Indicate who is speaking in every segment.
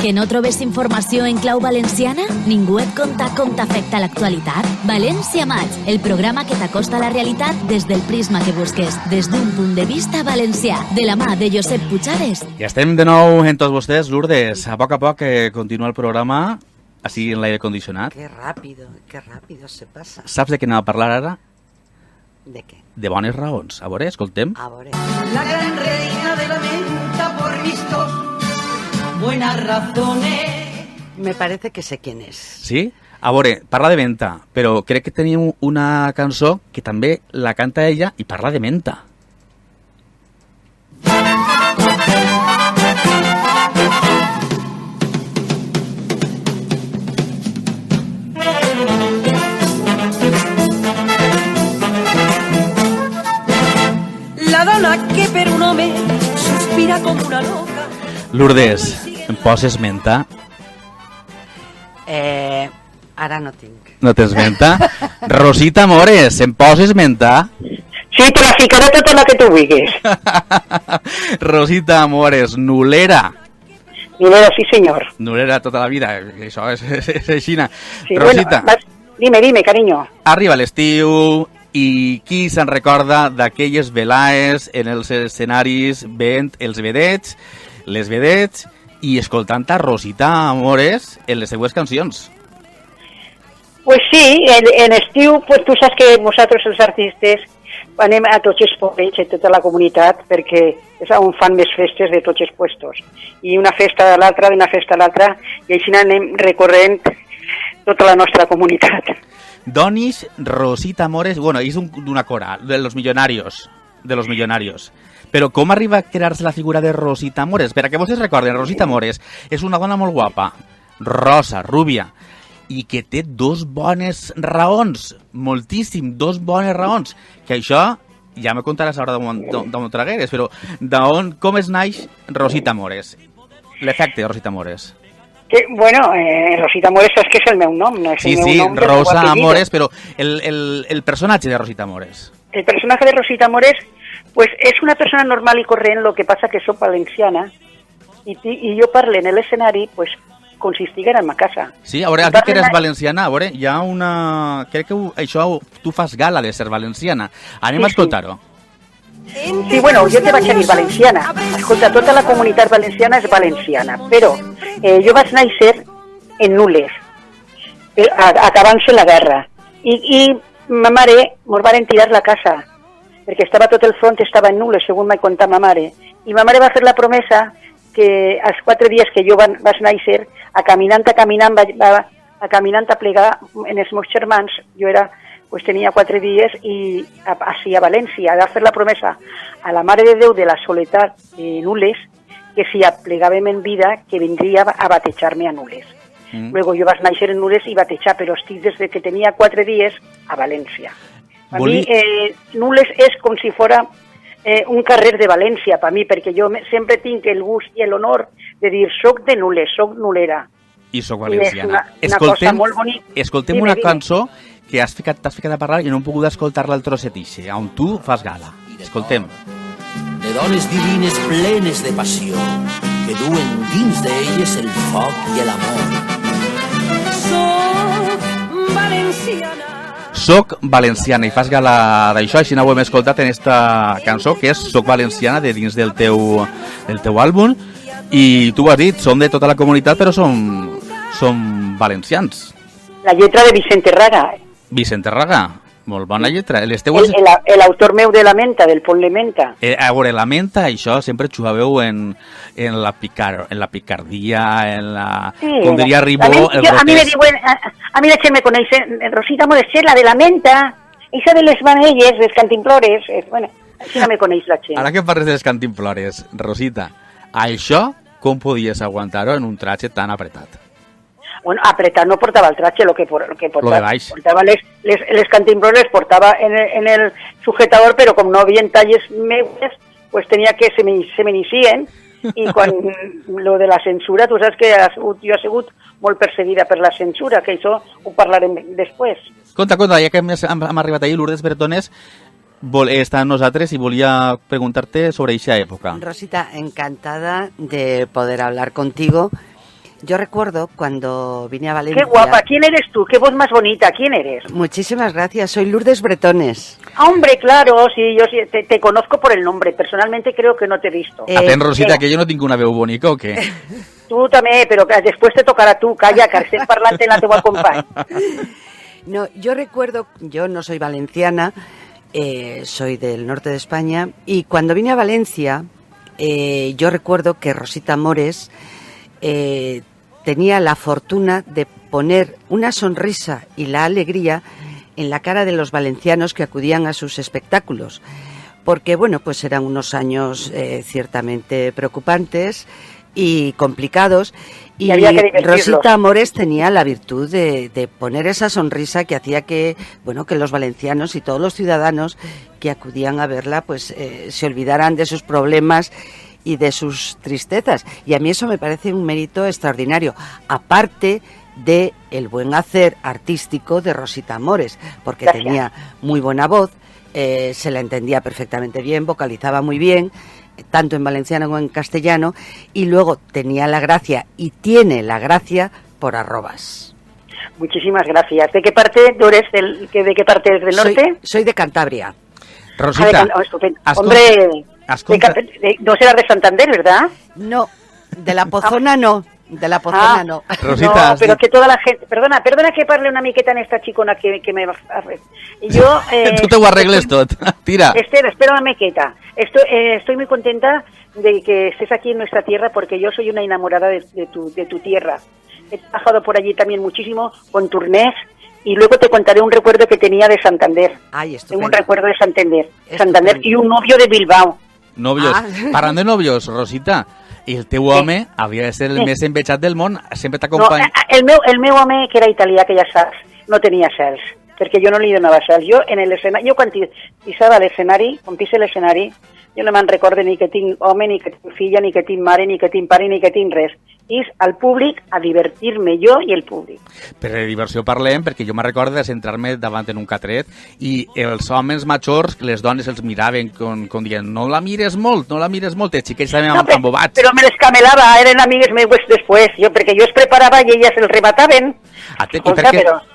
Speaker 1: Que no trobes informació en clau valenciana? Ningú et conta com t'afecta l'actualitat? València Maig, el programa que t'acosta a la realitat des del prisma que busques, des d'un punt de vista valencià, de la mà de Josep Puigades.
Speaker 2: I estem de nou en tots vostès, Lourdes. A poc continua el programa, així en l'aire condicionat.
Speaker 3: Qué rápido se pasa.
Speaker 2: Saps de què anem a parlar ara?
Speaker 3: ¿De qué?
Speaker 2: De bones raons. A veure, escoltem.
Speaker 3: A veure.
Speaker 4: La gran reina de la venta por vistos, buenas razones.
Speaker 3: Me parece que sé quién es.
Speaker 2: Sí? A veure, parla de menta, però crec que tenim una cançó que també la canta ella i parla de menta.
Speaker 4: La dona que per un home suspira com una loca.
Speaker 2: Lourdes, em poses menta?
Speaker 3: Ara no tinc.
Speaker 2: No tens menta? Rosita Mores, em poses menta?
Speaker 5: Sí, te la ficaré tota la que tu vulguis.
Speaker 2: Rosita Mores, nulera.
Speaker 5: Dinero, sí, senyor.
Speaker 2: Nulera tota la vida, això és aixina.
Speaker 5: Sí,
Speaker 2: Rosita,
Speaker 5: bueno, dime, cariño.
Speaker 2: arriba l'estiu i qui se'n recorda d'aquelles velaes en els escenaris veient els vedets, les vedets i escoltant a Rosita Mores en les seues cancions?
Speaker 5: Pues sí, en estiu, pues tu saps que nosaltres els artistes anem a tots els pobles, a tota la comunitat, perquè és on fan més festes de tots els puestos. I una festa de l'altra, d'una festa a l'altra, i així anem recorrent tota la nostra comunitat.
Speaker 2: Donis Rosita Mores, bueno, és d'una cora, de los millonarios. Però com arriba a crear-se la figura de Rosita Mores? Per a que vostès recorden, Rosita Mores és una dona molt guapa, rosa, rúbia, i que té dos bones raons, moltíssim, dos bones raons, que això ja me contaràs a l'hora d'on tragueres, però com es naix Rosita Mores? L'efecte de Rosita Mores.
Speaker 5: Que, bueno, Rosita Mores saps que és el meu nom, no és el meu nom.
Speaker 2: Sí, Rosa Mores, però el personatge de Rosita Mores.
Speaker 5: El personatge de Rosita Mores, pues és una persona normal i corrent, lo que passa que soc valenciana, i jo parlo en l'escenari, pues, com si estiguera en ma casa. Sí,
Speaker 2: a veure, aquí que eres valenciana, a veure, hi ha una... Crec que això tu fas gala de ser valenciana. Anem a escoltar-ho.
Speaker 5: Sí, bueno, jo te vaig a dir valenciana. Escolta, tota la comunitat valenciana és valenciana, però jo vaig néixer en Nules, acabant-se la guerra. I ma mare mos varen tirar la casa, perquè estava tot el front, estava en Nules, segons m'ha contat ma mare. I ma mare va fer la promesa que als 4 dies que jo vaig néixer, a caminant a plegar en els meus germans, jo pues tenia 4 dies i així a València, va fer la promesa a la Mare de Déu de la Soledat de Nules, que si aplegàvem en vida, que vindria a batejar-me a Nules. Luego jo vaig néixer en Nules i batejar, però estic des que tenia 4 dies a València. A mi, Nules és com si fora un carrer de València, per mi, perquè jo sempre tinc el gust i l'honor de dir soc de Nules, soc nulera.
Speaker 2: I soc valenciana.
Speaker 5: Escoltem
Speaker 2: una cançó que t'has ficat a parlar i no hem pogut escoltar-la al trosset ixe, on tu fas gala. Escoltem.
Speaker 6: De dones divines plenes de passió, que duen dins d'elles el foc i l'amor.
Speaker 4: Soc valenciana.
Speaker 2: Soc valenciana i fas gala d'això, així no ho hem escoltat en esta cançó, que és Soc valenciana, de dins del teu àlbum, i tu ho has dit, som de tota la comunitat, però som valencians.
Speaker 5: La lletra de Vicente Raga.
Speaker 2: Vicente Raga, molt bona lletra.
Speaker 5: L'autor meu de la menta, del pont de menta.
Speaker 2: A veure, la menta, això sempre xugaveu en la picardia, en la... Sí, com diria Ribó, el grotesc.
Speaker 5: A mi la gent me coneix, Rosita Mores, la de la menta, esa de les vanelles, les cantimplores, bueno, així no me coneix la gent.
Speaker 2: Ara que parles de les cantimplores, Rosita, això com podies aguantar-ho en un tratge tan apretat?
Speaker 5: Bueno, apretat no portava el tratge, lo que portava,
Speaker 2: lo de baix.
Speaker 5: Portava les cantimplores, portava en el sujetador, però com no havia talles meves, pues tenia que se m'inicien, i quan lo de la censura, tu saps que jo he sigut molt perseguida per la censura, que això ho parlarem després.
Speaker 2: Conta, ja que hem arribat ahir, Lourdes Bertones està amb nosaltres y volia preguntarte sobre esa época.
Speaker 3: Rosita, encantada de poder hablar contigo. Yo recuerdo cuando vine a Valencia...
Speaker 5: Qué guapa, ¿quién eres tú? Qué voz más bonita, ¿quién eres?
Speaker 3: Muchísimas gracias, soy Lourdes Bretones.
Speaker 5: Hombre, claro, sí, yo sí, te conozco por el nombre, personalmente creo que no te he visto.
Speaker 2: Atén, Rosita, que jo no tinc una veu bonica o què?
Speaker 5: Tu també, però després te tocarà a tu, calla, que estem parlant en la teua company.
Speaker 3: No, yo recuerdo, yo no soy valenciana, soy del norte de España, y cuando vine a Valencia, yo recuerdo que Rosita Mores tenía la fortuna de poner una sonrisa y la alegría en la cara de los valencianos que acudían a sus espectáculos, porque bueno, pues eran unos años ciertamente preocupantes y complicados, y Rosita Mores tenía la virtud de poner esa sonrisa que hacía que, bueno, que los valencianos y todos los ciudadanos que acudían a verla pues se olvidaran de sus problemas y de sus tristezas, y a mí eso me parece un mérito extraordinario, aparte de el buen hacer artístico de Rosita Mores, porque tenía muy buena voz, se la entendía perfectamente bien, vocalizaba muy bien, tanto en valenciano como en castellano, y luego tenía la gracia, y tiene la gracia, por arrobas.
Speaker 5: Muchísimas gracias. ¿De qué parte tú eres? ¿De qué parte eres del norte?
Speaker 3: Soy de Cantabria.
Speaker 2: Rosita,
Speaker 5: hombre, no serás de Santander, ¿verdad?
Speaker 3: No, de la Pozona no. De la Pozona no.
Speaker 2: Rosita,
Speaker 5: no, pero que toda la gente... Perdona que parle una miqueta en esta chicona que me va a... Yo...
Speaker 2: tu te ho arregles tot. Tira.
Speaker 5: Espera una miqueta. Estoy muy contenta de que estés aquí en nuestra tierra, porque yo soy una enamorada de tu tierra. He trabajado por allí también muchísimo con turnés, y luego te contaré un recuerdo que tenía de Santander.
Speaker 3: Ay,
Speaker 5: tengo un recuerdo de Santander y un novio de Bilbao.
Speaker 2: Novios. Parlant de novios, Rosita, i el teu home havia de ser el més envejat del món, sempre t'acompanya...
Speaker 5: No, el meu home, que era italià, que ja saps, no tenia cels, perquè jo no li donava cels. Jo, en l'escenari, quan pisava l'escenari, quan pisa l'escenari, jo no me'n recordo ni que tinc home, ni que tinc filla, ni que tinc mare, ni que tinc pare, ni que tinc res. És al públic a divertir-me jo i el públic.
Speaker 2: Per de diversió parlem, perquè jo me recordo de centrar-me davant en un catret i els homes majors, les dones els miraven com dient, no la mires molt, els xiquets estaven embobats.
Speaker 5: Però me les camelava, eren amigues meues després, perquè jo es preparava i elles el remataven.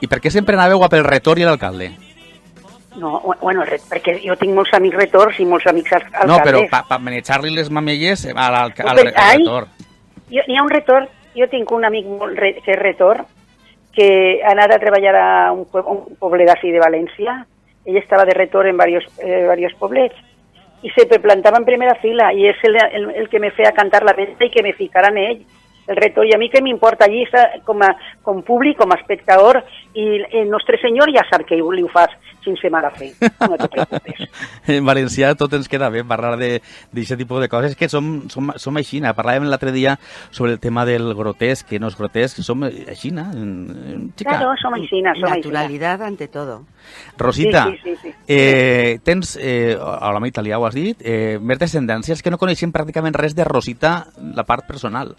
Speaker 2: I per què sempre anàveu a pel retor i l'alcalde?
Speaker 5: No, bueno, perquè jo tinc molts amics retors i molts amics alcaldes.
Speaker 2: No, però per manejar-li les mamelles al retor.
Speaker 5: N'hi ha un retor, jo tinc un amic que és retor, que ha anat a treballar a un poble d'ací de València. Ell estava de retor en diversos poblets i se plantava en primera fila, i és el que me feia cantar la venta i que me ficaran ell, el retor. I a mi què m'importa allí com públic, com a espectador, i el nostre senyor ja sap que li ho fas sense mala fe, no te preocupes.
Speaker 2: En valencià tot ens queda bé parlar d'aquest tipus de coses, que som aixina. Parlàvem l'altre dia sobre el tema del grotesc, que no és grotesc, som aixina.
Speaker 5: Claro, som aixina.
Speaker 3: Naturalidad ante todo.
Speaker 2: Rosita, sí. Tens, a l'home italià ho has dit, més descendències, que no coneixem pràcticament res de Rosita, la part personal.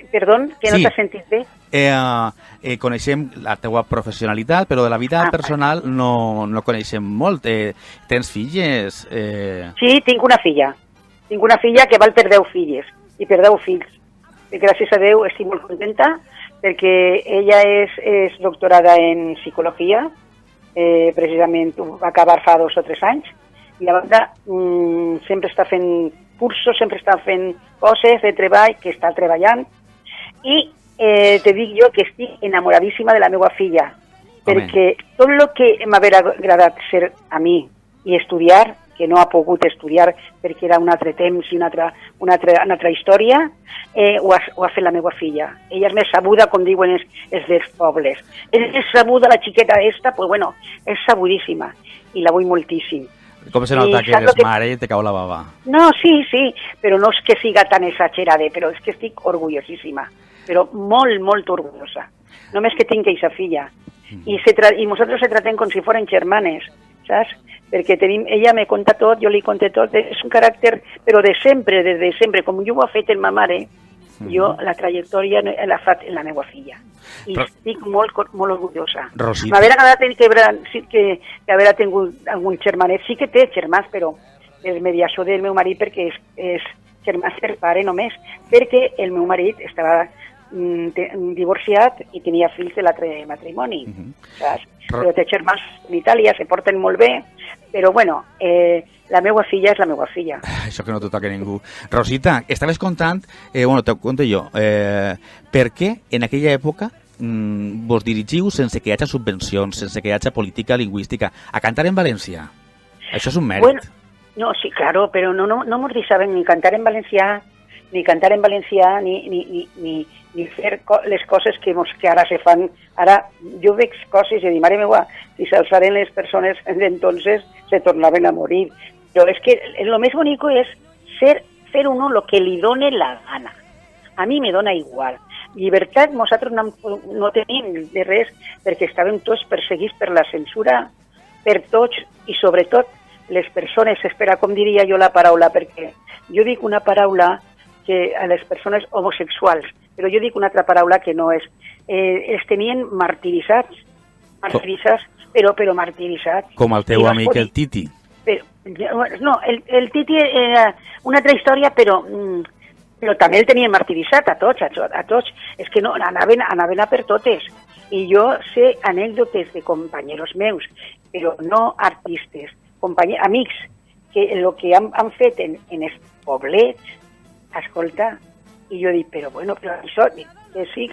Speaker 5: Perdó, que no t'has sentit bé?
Speaker 2: Coneixem la teua professionalitat, però de la vida personal no coneixem molt. Tens filles?
Speaker 5: Sí, tinc una filla. Tinc una filla que val per 10 filles i per 10 fills. I gràcies a Déu estic molt contenta, perquè ella és doctorada en psicologia, precisament va acabar fa 2 o 3 anys, i a banda sempre està fent cursos, sempre està fent coses de treball, que està treballant, i te dic jo que estic enamoradíssima de la meva filla, perquè tot el que m'haver agradat ser a mi i estudiar, que no ha pogut estudiar perquè era un altre temps i una altra història, ho ha fet la meva filla. Ella és més sabuda, com diuen els dels pobles. És més sabuda la xiqueta esta, pues bueno, és sabudíssima, i la vull moltíssim.
Speaker 2: Com se nota que eres mare i te cau la bava?
Speaker 5: No, sí, però no és que siga tan exagerada, però és que estic orgullosíssima, però molt, molt orgullosa. Només que tinc aquesta filla. I nosaltres se tratem com si foren germanes, saps? Perquè ella me conta tot, jo li conté tot, és un caràcter, però de sempre, des de sempre, com jo ho he fet en ma mare, jo la trajectòria l'he fet en la meva filla. I estic molt orgullosa. M'haver agradat que haver tingut algun germanet. Sí que té germans, però és mediació del meu marit, perquè és germans per pare només, perquè el meu marit estava divorciat i tenia fills de l'altre matrimoni, saps? Però té germans en Itàlia, se porten molt bé, però bueno, la meva filla és la meva filla.
Speaker 2: Això que no t'ho toca ningú. Rosita, estaves contant, bueno, te conto jo, per què en aquella època vos dirigiu sense que hi hagi subvencions, sense que hi hagi política lingüística, a cantar en valencià? Això és un mèrit.
Speaker 5: Bueno, no, sí, claro, però no mos deixaven ni cantar en valencià, ni fer les coses que ara se fan. Ara jo veig coses i dic, mare meva, si s'alçaren les persones d'entonces se tornaven a morir. Però és que lo més bonico és fer uno lo que li done la gana. A mi me dona igual. Llibertat nosaltres no tenim de res perquè estàvem tots perseguits per la censura, per tots i sobretot les persones, espera, com diria jo la paraula, perquè jo dic una paraula que a les persones homosexuals, però jo dic una altra paraula que no és. Els tenien martiritzats, però martiritzats.
Speaker 2: Com el teu amic el Titi.
Speaker 5: No, el Titi era una altra història, però també el tenien martiritzat a tots. És que no, anaven a per totes. I jo sé anècdotes de companyeros meus, però no artistes, amics, que el que han fet en els poblets, escolta, i jo dic, però això, que sí,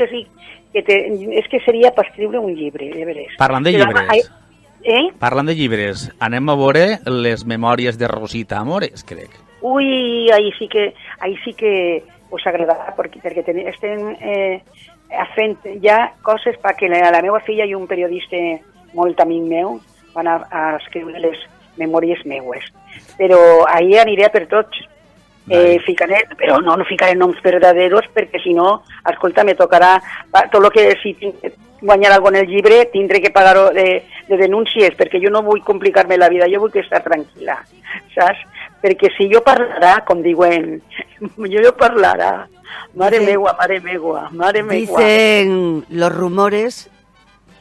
Speaker 5: és que seria per escriure un llibre, de veres.
Speaker 2: Parlant de llibres, parlant de llibres, anem a veure les memòries de Rosita Amores, crec.
Speaker 5: Ui, ahí sí que us agradarà, perquè estem fent ja coses perquè la meva filla i un periodista molt amic meu van a escriure les memòries meues. Però ahir aniré per tots. Però no ficaré noms verdaderos perquè si no, escolta, me tocarà tot el que si guanyar alguna en el llibre tindré que pagar de denúncies perquè jo no vull complicar-me la vida, jo vull estar tranquil·la, saps? Perquè si jo parlarà, com diuen, jo parlarà, mare meua.
Speaker 3: Dicen los rumores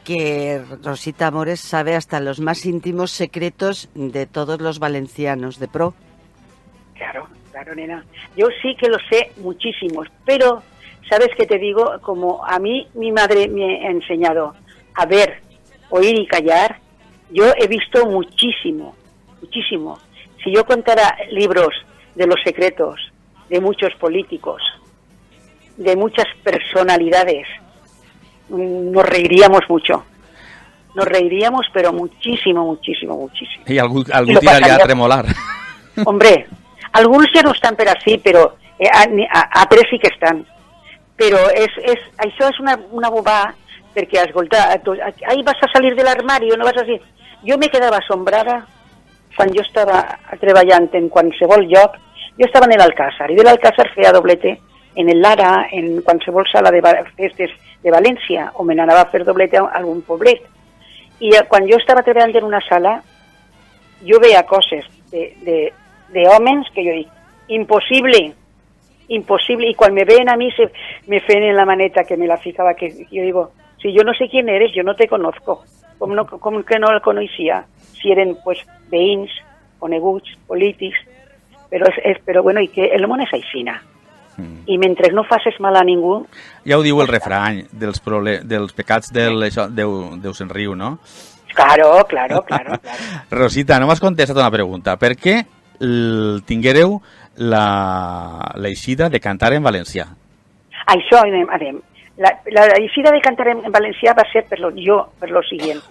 Speaker 3: que Rosita Amores sabe hasta los más íntimos secretos de todos los valencianos de pro.
Speaker 5: Claro, nena. Yo sí que lo sé muchísimos, pero ¿sabes qué te digo? Como a mí mi madre me ha enseñado a ver, oír y callar, yo he visto muchísimo. Si yo contara libros de los secretos de muchos políticos, de muchas personalidades, nos reiríamos mucho. Nos reiríamos, pero muchísimo.
Speaker 2: Y algún tiraría a tremolar.
Speaker 5: Hombre, algunos ya no están per así, pero a tres sí que están. Però això és una bobà, perquè, escolta, ahí vas a salir de l'armari, no vas a dir... Jo me quedava assombrada quan jo estava treballant en qualsevol lloc. Jo estava en l'Alcázar, i de l'Alcázar feia doblete en el Lara, en qualsevol sala de festes de València, o me n'anava a fer doblete a algun poblet. I quan jo estava treballant en una sala, jo veia coses de homes que jo dic, imposible, y cuando me ven a mí me fen en la maneta que me la ficaba, que yo digo, si yo no sé quién eres, yo no te conozco, como que no el conocía, si eren pues veïns, coneguts, polítics, però bueno, i que el món és aixina, i mentre no facis mal a ningú...
Speaker 2: Ja ho diu el refrany, dels pecats Déu se'n riu, no?
Speaker 5: Claro.
Speaker 2: Rosita, no m'has contestat una pregunta. Per què tinguéreu l'eixida de cantar en valencià?
Speaker 5: Això, anem. L'eixida de cantar en valencià va ser per lo siguiente.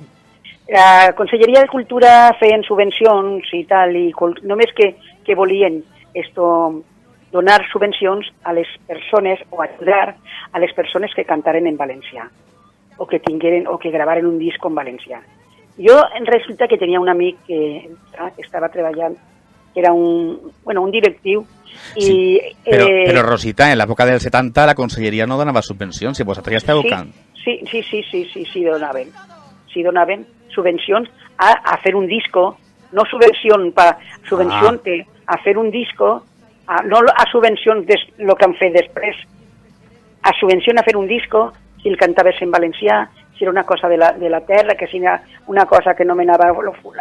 Speaker 5: La Conselleria de Cultura feien subvencions i tal, i només que volien donar subvencions a les persones o ajudar a les persones que cantaren en valencià o que tingueren o que gravaren un disc en valencià. Jo resulta que tenia un amic que estava treballant, que era un directiu.
Speaker 2: Sí, però Rosita, en l'època del 70 la Conselleria no donava subvencions, si vosaltres ja esteu cant.
Speaker 5: Sí, donaven subvencions a fer un disco, no subvenció a fer un disco, no a subvenció de lo que han fet després, a subvenció a fer un disco, si el cantaves en valencià, si era una cosa de la terra, que si era una cosa que no me anava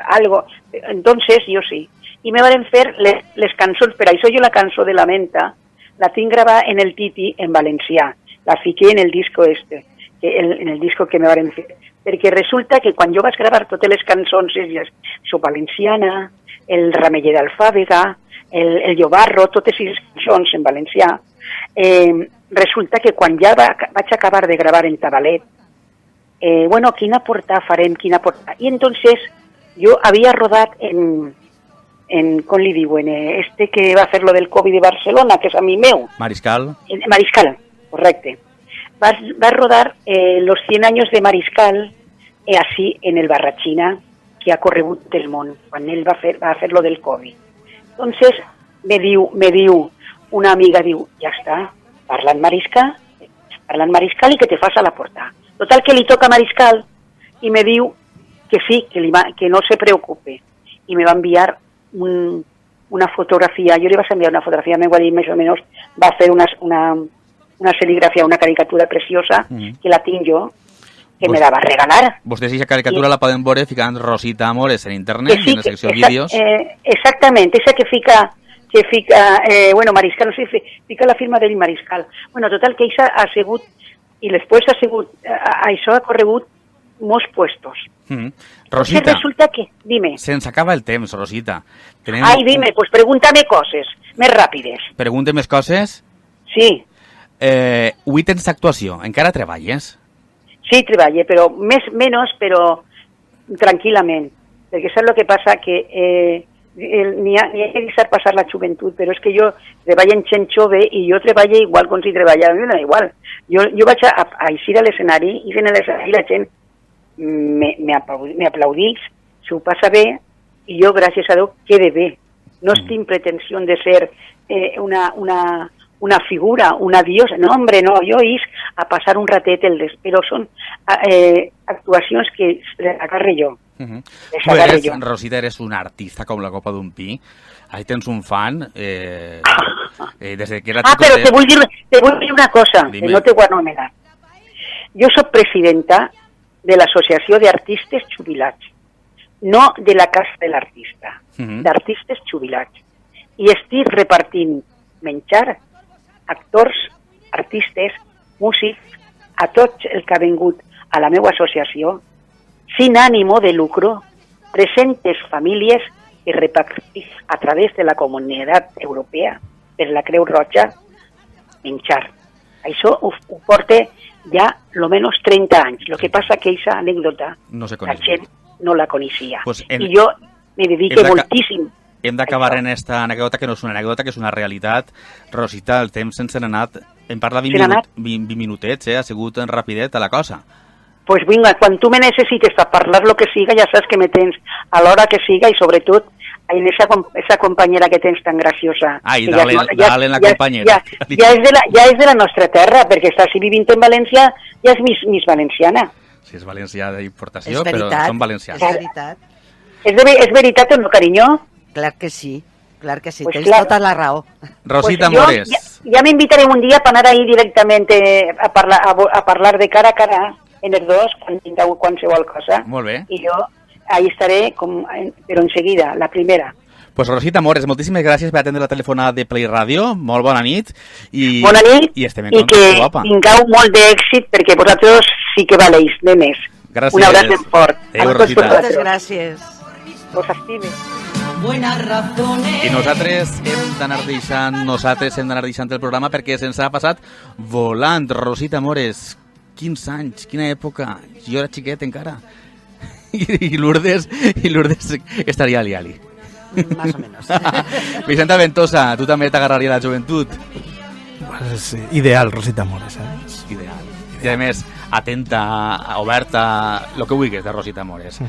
Speaker 5: algo. Entonces, jo sí. I me van fer les cançons, per això jo la cançó de la menta la tinc gravada en el Titi en valencià. La fiqué en el disco en el disco que me van fer. Perquè resulta que quan jo vaig gravar totes les cançons, Soc Valenciana, el Rameller d'Alfàbega, el Llobarro, totes les cançons en valencià, resulta que quan ja vaig acabar de gravar en Tabalet, quina portada farem, I entonces jo havia rodat en com li diuen, que va fer lo del Covid de Barcelona, que és amic meu.
Speaker 2: Mariscal.
Speaker 5: Mariscal, correcte. Va rodar los 100 años de Mariscal así en el Barrachina, que ha corregut del món, quan ell va fer lo del Covid. Entonces me diu una amiga, ja està, parla en Mariscal i que te fas a la portada. Total que li toca Mariscal i me diu que sí, que no se preocupe. I me va enviar una fotografia, jo li vaig enviar una fotografia, me va dir més o menys, va fer una serigrafia, una caricatura preciosa, que la tinc jo, que me la va regalar.
Speaker 2: Vostès aquesta caricatura la poden veure ficant Rosita Amores en internet, en la secció vídeos.
Speaker 5: Exactament, esa que fica, Mariscal, no sé, fica la firma d'ell Mariscal. Total, que això ha sigut, i després això ha corregut molts puestos.
Speaker 2: Rosita,
Speaker 5: resulta que, dime.
Speaker 2: Se'ns acaba el temps, Rosita.
Speaker 5: Ai, dime, pues pregúntame coses més ràpides.
Speaker 2: Pregunte més coses?
Speaker 5: Sí.
Speaker 2: Avui tens actuació, encara treballes?
Speaker 5: Sí, treballe, però menys, però tranquil·lament. Perquè saps el que passa? Que n'hi ha que deixar passar la joventut, però és que jo treballo en gent jove i jo treballo igual com si treballava, a mi no da igual. Jo vaig a eixir a l'escenari i en l'escenari la gent m'aplaudís, s'ho passa bé i jo, gràcies a Déu, quede bé. No tinc pretensió de ser una figura, una diosa. No, hombre, no, jo és a passar un ratet però són actuacions que agarre jo.
Speaker 2: Rosita, eres una artista com la copa d'un pi. Ahí tens un fan. Desde que era
Speaker 5: però te vull dir una cosa, que no te guardo negar. Jo soc presidenta de l'Associació d'Artistes Jubilats, no de la Casa de l'Artista, d'artistes jubilats. I estic repartint menjar, actors, artistes, músics, a tots el que ha vingut a la meva associació, sin ánimo de lucro, 300 famílies que repartís a través de la Comunitat Europea per la Creu Roja menjar. Això ho porta ja lo menos 30 anys. Lo que passa que aquesta anècdota la gent no la coneixia. I jo me dedico moltíssim.
Speaker 2: Hem d'acabar en aquesta anècdota, que no és una anècdota, que és una realitat. Rosita, el temps se'ns n'ha anat. Hem parlat 20 minutets, ha sigut rapidet a la cosa.
Speaker 5: Pues vinga, quan tu me necessites a parlar lo que siga, ja saps que me tens a l'hora que siga i sobretot en esa compañera que tens tan graciosa.
Speaker 2: Ai, dale la compañera.
Speaker 5: Ja és de la nostra terra, perquè està si vivint en València, ja és Miss Valenciana.
Speaker 2: Sí, és valencià d'importació, però són valencians.
Speaker 3: És veritat.
Speaker 5: És veritat o no, carinyo?
Speaker 3: Clar que sí, tens tota la raó.
Speaker 2: Rosita Amores.
Speaker 5: Ja m'invitarem un dia per anar ahí directament a parlar de cara a cara en els dos, quan tingueu qualsevol cosa.
Speaker 2: Molt bé.
Speaker 5: I jo ahí estaré, però enseguida, la primera.
Speaker 2: Pues Rosita Amores, moltíssimes gràcies per atendre la telefonada de Play Radio. Molt bona nit.
Speaker 5: Bona nit,
Speaker 2: i estem
Speaker 5: i que tingueu molt d'èxit, perquè vosaltres sí que valeix, de més.
Speaker 2: Gràcies.
Speaker 5: Un abraç fort.
Speaker 2: Adéu, Rosita.
Speaker 3: Moltes gràcies.
Speaker 5: Vos estime.
Speaker 2: I nosaltres hem d'anar deixant el programa perquè se'ns ha passat volant. Rosita Amores, 15 anys, quina època. Jo era xiquet encara. I Lourdes estaria ali.
Speaker 3: Más o menos.
Speaker 2: Vicenta Ventosa, tu també t'agarraria la joventut?
Speaker 7: Pues ideal, Rosita Amores,
Speaker 2: Ideal. I a més, atenta, oberta, el que vulguis de Rosita Amores.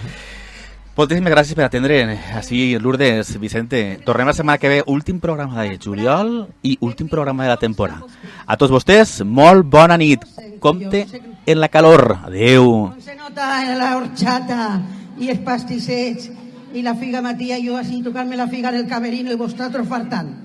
Speaker 2: Moltíssimes gràcies per atendre així, Lourdes, Vicente. Tornem la setmana que ve, últim programa de juliol i últim programa de la temporada. A tots vostès, molt bona nit. Compte en la calor. Adeu.
Speaker 8: Se nota en la horchata y el pastisets y la figa Matías, yo así tocarme la figa del camerino y vosotros faltan.